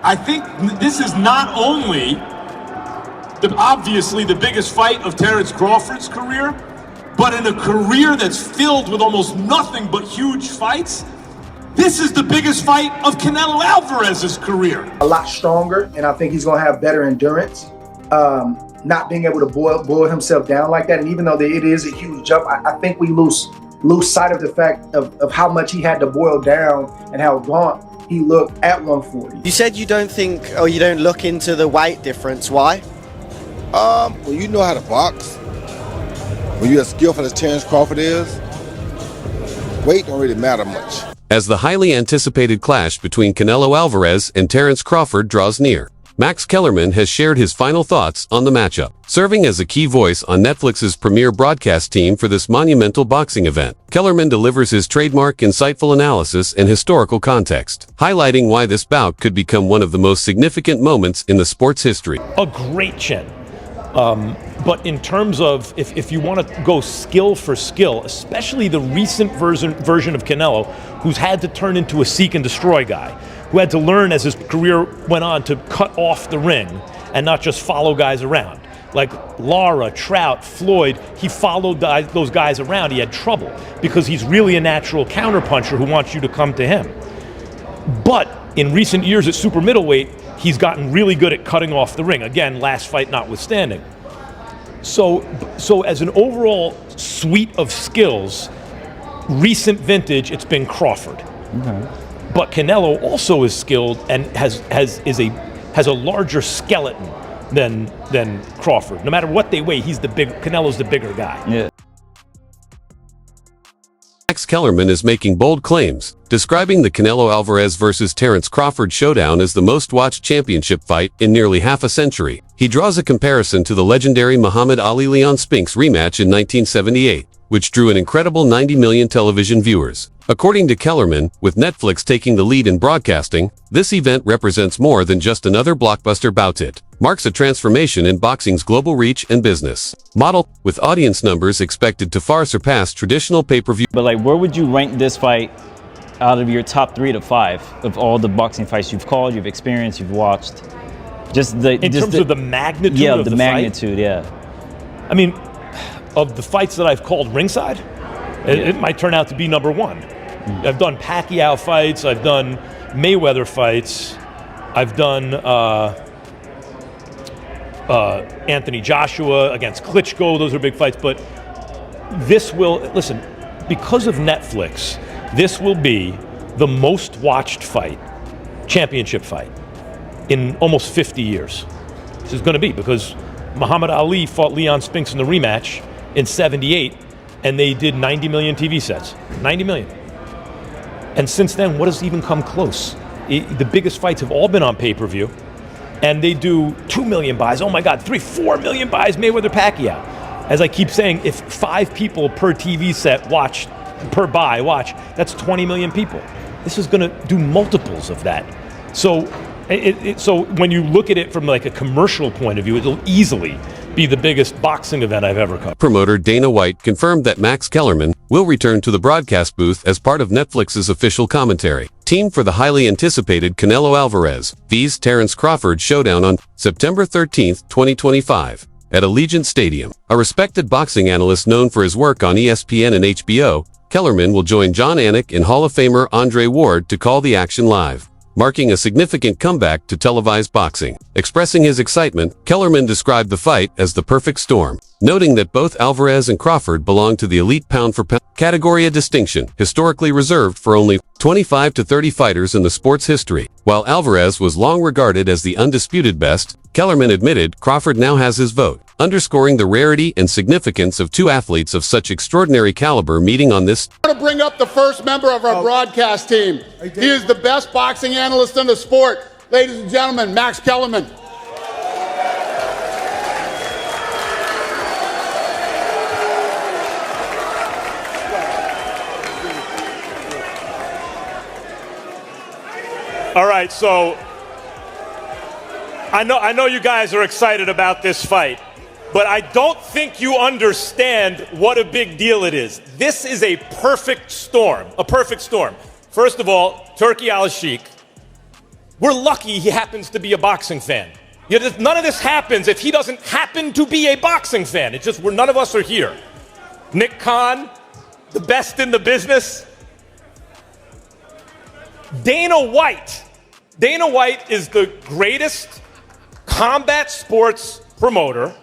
I think this is not only obviously the biggest fight of Terence Crawford's career, but in a career that's filled with almost nothing but huge fights, this is the biggest fight of Canelo Alvarez's career. A lot stronger, and I think he's going to have better endurance. Not being able to boil himself down like that, and even though it is a huge jump, I think we lose sight of the fact of how much he had to boil down and how gaunt he looked at 140. You said you don't think, or you don't look into the weight difference. Why? Well, you know how to box. When you're as skillful as Terence Crawford is, weight don't really matter much. As the highly anticipated clash between Canelo Alvarez and Terence Crawford draws near, Max Kellerman has shared his final thoughts on the matchup. Serving as a key voice on Netflix's premier broadcast team for this monumental boxing event, Kellerman delivers his trademark insightful analysis and historical context, highlighting why this bout could become one of the most significant moments in the sport's history. A great chin. But in terms of if you want to go skill for skill, especially the recent version of Canelo, who's had to turn into a seek and destroy guy, who had to learn as his career went on to cut off the ring and not just follow guys around. Like Lara, Trout, Floyd, he followed those guys around. He had trouble because he's really a natural counterpuncher who wants you to come to him. But in recent years at super middleweight, he's gotten really good at cutting off the ring. Again, last fight notwithstanding. So as an overall suite of skills, recent vintage, it's been Crawford. Okay. But Canelo also is skilled and has a larger skeleton than Crawford. No matter what they weigh, Canelo's the bigger guy. Yeah. Max Kellerman is making bold claims, describing the Canelo Alvarez versus Terence Crawford showdown as the most-watched championship fight in nearly half a century. He draws a comparison to the legendary Muhammad Ali-Leon Spinks rematch in 1978, which drew an incredible 90 million television viewers. According to Kellerman, with Netflix taking the lead in broadcasting, this event represents more than just another blockbuster bout. It marks a transformation in boxing's global reach and business model, with audience numbers expected to far surpass traditional pay-per-view. But like, where would you rank this fight out of your top 3 to 5 of all the boxing fights you've called, you've experienced, you've watched? In terms of the magnitude yeah, of the magnitude, fight? Yeah. I mean, of the fights that I've called ringside, it might turn out to be number 1. I've done Pacquiao fights, I've done Mayweather fights, I've done Anthony Joshua against Klitschko, those are big fights, but listen, because of Netflix, this will be the most watched fight, championship fight, in almost 50 years. This is going to be because Muhammad Ali fought Leon Spinks in the rematch in 78, and they did 90 million TV sets. 90 million. And since then, what has even come close? The biggest fights have all been on pay-per-view, and they do 2 million buys. Oh my God, 4 million buys, Mayweather Pacquiao. As I keep saying, if 5 people per TV set watch, that's 20 million people. This is going to do multiples of that. So when you look at it from like a commercial point of view, it'll easily be the biggest boxing event I've ever covered. Promoter Dana White confirmed that Max Kellerman will return to the broadcast booth as part of Netflix's official commentary team for the highly anticipated Canelo Alvarez vs. Terence Crawford showdown on September 13, 2025, at Allegiant Stadium. A respected boxing analyst known for his work on ESPN and HBO, Kellerman will join John Anik and Hall of Famer Andre Ward to call the action live, marking a significant comeback to televised boxing. Expressing his excitement, Kellerman described the fight as the perfect storm, noting that both Alvarez and Crawford belong to the elite pound-for-pound category, a distinction historically reserved for only 25 to 30 fighters in the sport's history. While Alvarez was long regarded as the undisputed best, Kellerman admitted Crawford now has his vote, underscoring the rarity and significance of two athletes of such extraordinary caliber meeting on this. I want to bring up the first member of our broadcast team. He is the best boxing analyst in the sport. Ladies and gentlemen, Max Kellerman. All right, so I know you guys are excited about this fight, but I don't think you understand what a big deal it is. This is a perfect storm, First of all, Turki Al-Sheikh, We're lucky he happens to be a boxing fan. None of this happens if he doesn't happen to be a boxing fan. It's just none of us are here. Nick Khan, the best in the business. Dana White. Dana White is the greatest combat sports promoter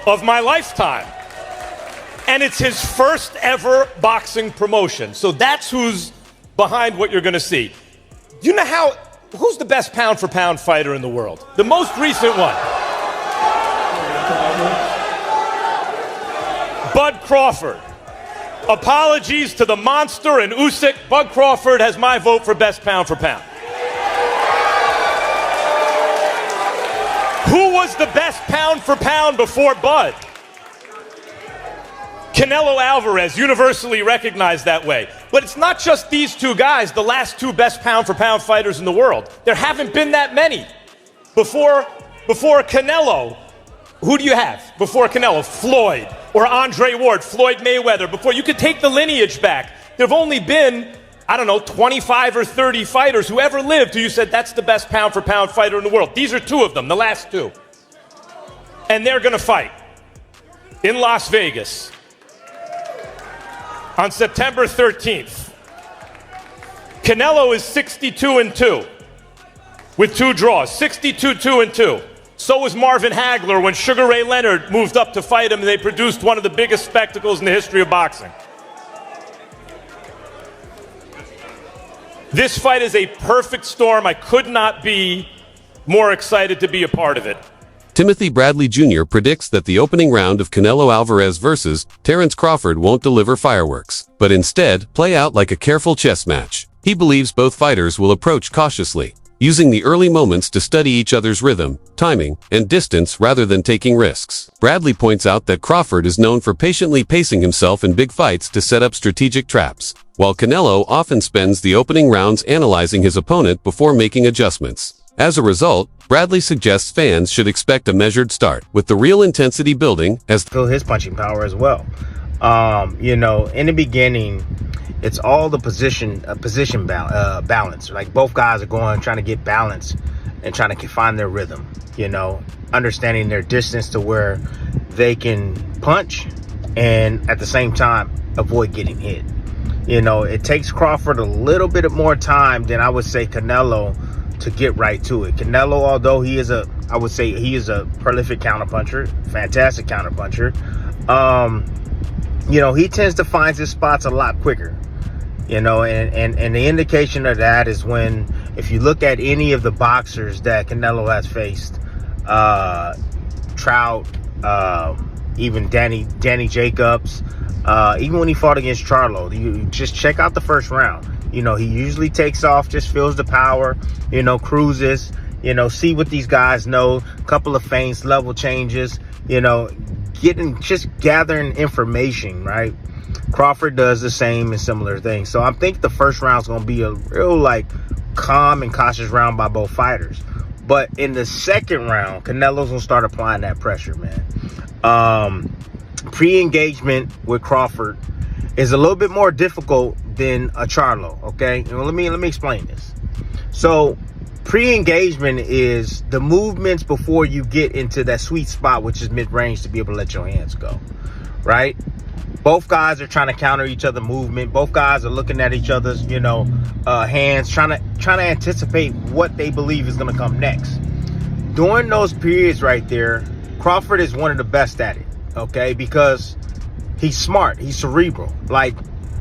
of my lifetime. And it's his first ever boxing promotion. So that's who's behind what you're going to see. You know who's the best pound for pound fighter in the world? The most recent one. Bud Crawford. Apologies to the monster and Usyk. Bud Crawford has my vote for best pound for pound. Who was the best pound for pound before Bud? Canelo Alvarez, universally recognized that way. But it's not just these two guys, the last two best pound for pound fighters in the world. There haven't been that many. Before Canelo, who do you have? Before Canelo, Floyd or Andre Ward, Floyd Mayweather. Before, you could take the lineage back. There have only been, 25 or 30 fighters who ever lived who you said that's the best pound for pound fighter in the world. These are two of them, the last two. And they're going to fight in Las Vegas on September 13th. Canelo is 62-2 with 2 draws, 62-2. So was Marvin Hagler when Sugar Ray Leonard moved up to fight him, and they produced one of the biggest spectacles in the history of boxing. This fight is a perfect storm. I could not be more excited to be a part of it. Timothy Bradley Jr. predicts that the opening round of Canelo Alvarez versus Terence Crawford won't deliver fireworks, but instead play out like a careful chess match. He believes both fighters will approach cautiously, using the early moments to study each other's rhythm, timing, and distance rather than taking risks. Bradley points out that Crawford is known for patiently pacing himself in big fights to set up strategic traps, while Canelo often spends the opening rounds analyzing his opponent before making adjustments. As a result, Bradley suggests fans should expect a measured start, with the real intensity building as feel his punching power as well. In the beginning, it's all the position balance. Like both guys are trying to get balance and trying to find their rhythm. Understanding their distance to where they can punch and at the same time avoid getting hit. It takes Crawford a little bit more time than I would say Canelo to get right to it. Canelo, although he is a prolific counterpuncher, fantastic counterpuncher, he tends to find his spots a lot quicker. And the indication of that is when, if you look at any of the boxers that Canelo has faced, Trout, even Danny Jacobs, even when he fought against Charlo, you just check out the first round. He usually takes off, just feels the power, cruises, see what these guys know, couple of feints, level changes, gathering information, right? Crawford does the same and similar things. So I think the first round's going to be a real, calm and cautious round by both fighters. But in the second round, Canelo's going to start applying that pressure, man. Pre-engagement with Crawford is a little bit more difficult than a Charlo, okay? Let me explain this. So pre-engagement is the movements before you get into that sweet spot, which is mid-range, to be able to let your hands go, right? Both guys are trying to counter each other movement. Both guys are looking at each other's, hands, trying to anticipate what they believe is going to come next. During those periods right there, Crawford is one of the best at it, okay? Because he's smart, he's cerebral. Like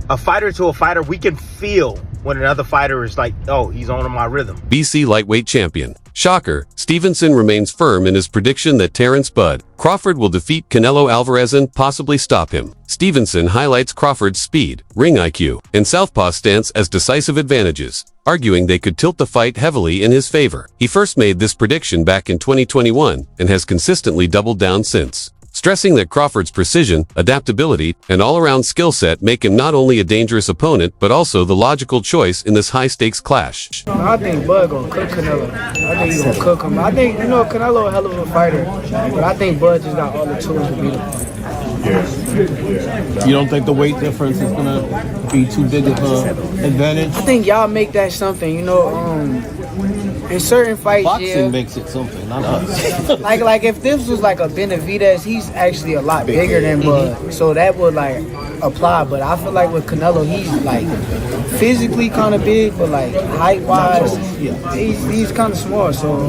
a fighter to a fighter, we can feel when another fighter is like, oh, he's on my rhythm. BC lightweight champion. Shocker, Stevenson remains firm in his prediction that Terence "Bud" Crawford will defeat Canelo Alvarez and possibly stop him. Stevenson highlights Crawford's speed, ring IQ, and southpaw stance as decisive advantages, arguing they could tilt the fight heavily in his favor. He first made this prediction back in 2021 and has consistently doubled down since, stressing that Crawford's precision, adaptability, and all-around skill set make him not only a dangerous opponent but also the logical choice in this high-stakes clash. I think Bud gonna cook Canelo. I think he's gonna cook him. I think, Canelo a hell of a fighter, but I think Bud just got all the tools to beat him. You don't think the weight difference is gonna be too big of an advantage? I think y'all make that something, In certain fights, Boxing makes it something, not us. like if this was like a Benavidez, he's actually a lot bigger than Bud, so that would like apply. But I feel like with Canelo, he's like physically kind of big, but like height wise, he's kind of small. So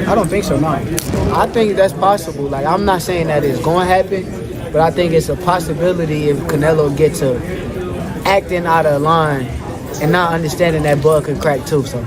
I don't think so. No, I think that's possible. Like I'm not saying that it's going to happen, but I think it's a possibility if Canelo gets to acting out of line and not understanding that Bud could crack too. So.